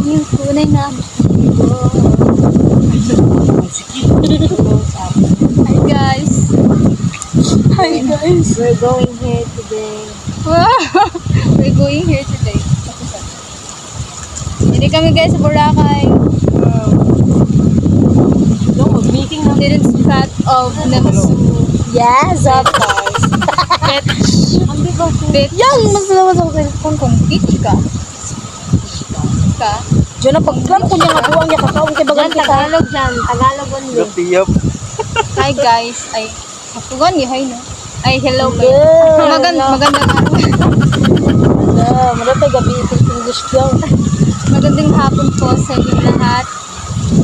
Yung tunay na Hi guys. Hi guys. We're going here today. We're going here today. Hindi kami guys sa Boracay. Meeting na. Hidden spot of Namsu. Yes, of course. Beach. Yang, mas lawas ako sa cellphone ko. Kung beach ka. Ka. Diyan na pagklam ko niya nga buwang niya kakawin kay bagan kita. Tagalog dyan. Tagalog only. Tiyap. Hi guys. Ay, hatugan ni hi no. Ay, hello ba? Hello. Magandang araw. Maratay gabi ito English lang. Magandang hapon po sa inyo lahat.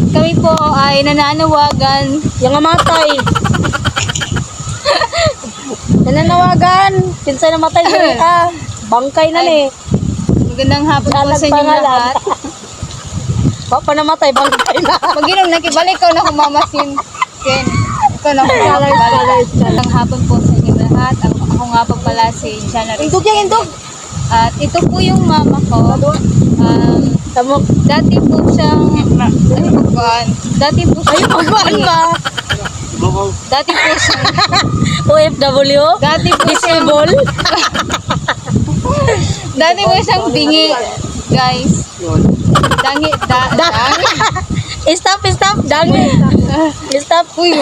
Kami po ay nananawagan. Yang amatay. Nananawagan. Pinsa namatay diri bangkay na ni. Magandang hapon po sa inyo lahat. Papa namatay bangkay na. Pag-inom nakibalik ko na kumamasin. Ken. Ikaw na kumabalik. Magandang hapon po sa inyo lahat. Ako nga po pala si Jana Reyes. Indog yang indog. At ito po yung mama ko. Tamo. Dati po siyang Dati po siyang Pagkuhan ba? Dati po siyang OFW? Dati po siyang Disabled? Dati po siyang bingi. Guys. Dangi. Stop. Dangi. Stop. Uy,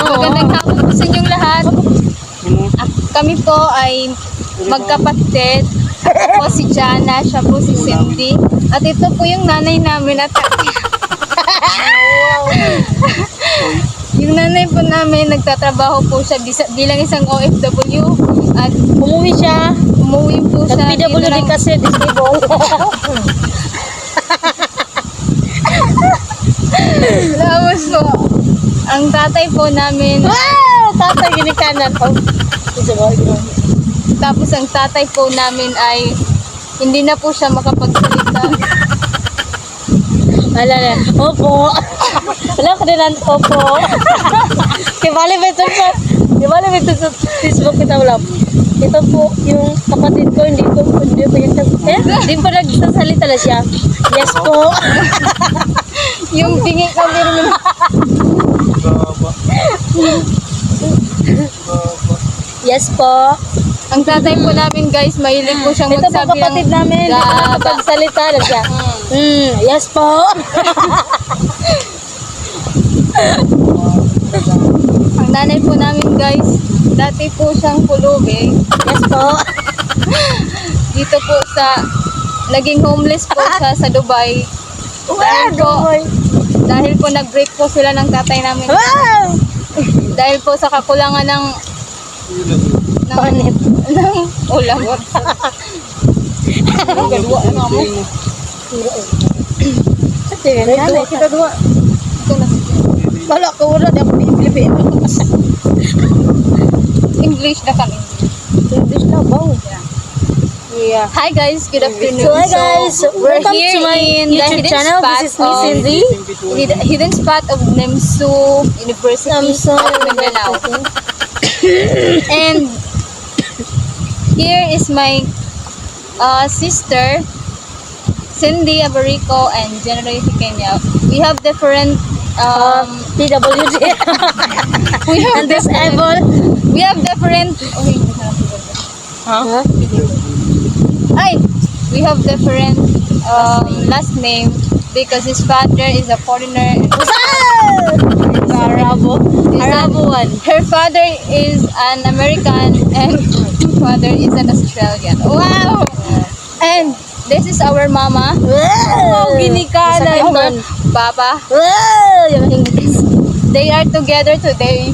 magandang hapon po sa inyong lahat. Kami po ay magkapatid. Ako po si Jana, siya po si Cindy. At ito po yung nanay namin at yung nanay po namin, nagtatrabaho po siya bilang isang OFW. At Umuwi siya. umuwi po siya. PWD kasi disabled. Tapos po, ang tatay po namin, Tatay ginikanan. tapos ang tatay po namin ay hindi na po siya makapagsalita. Alala. Opo. Alam ko din ang opo. Kibali ba ito sa Facebook kita ulam. Ito po yung kapatid ko, hindi pa nagsasalita na siya. Yes po. Yung bingi kami naman. Yes po. Ang tatay po namin guys, mahilig po siyang Ito po magsabi kapatid namin, hindi pa nakapagsalita na siya. Yes po. Ang nanay po namin guys, dati po siyang pulubi. Yes po. Dito po naging homeless po siya sa Dubai. Dahil po nag-break po sila ng tatay namin. Wow! Dahil po sa kakulangan ng Panit. ulam. Kita dua. Ito na. Wala ko wala di ako Pilipino. English na kami. English na ba? Yeah. Hi guys, good afternoon. So hi guys, we're welcome here to my in the YouTube hidden channel. spot This is me, of Cindy. hidden spot of Namsu University of Mindanao. And here is my sister Cindy Abarico and General Kenya. We have different PWD. we have And disabled. we have different Huh? we have different last name because his father is a foreigner and Arabo. Arabo one. her father is an American and her father is an Australian. Wow! And this is our mama. Wow! Ginikanan. Masakit Papa. Wow! Yung English. They are together today.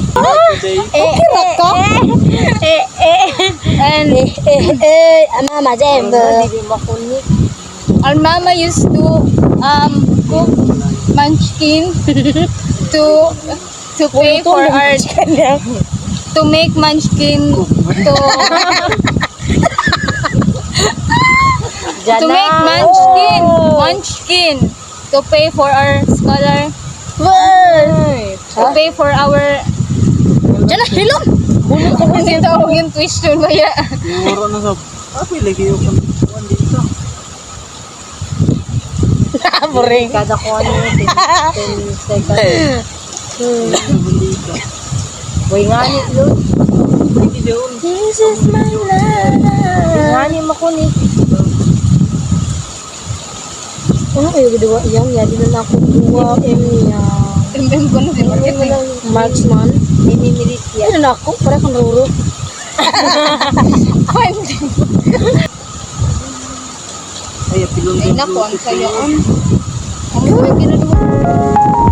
And Mama Jembo. our mama used to cook munchkin to pay for our to make munchkin to make munchkin to pay for our scholar, to pay for our Diyan na, hilom! kasi ito, yung tuition ba ya? Mura na sa... Apoy, lagi yung dito. Boring. Kada ko ano, 10 seconds. Uy, nga ni, Lord. This is my life. Nga ni, makunik. Ano kayo ginawa yan? Yadi na ako duwa. Tingnan ko na din. Marksman. Minimilit yan. Ano na ako? Para kang ruro. Ay, pilon Ay, naku, ang sayo. Ano ba yung ginagawa?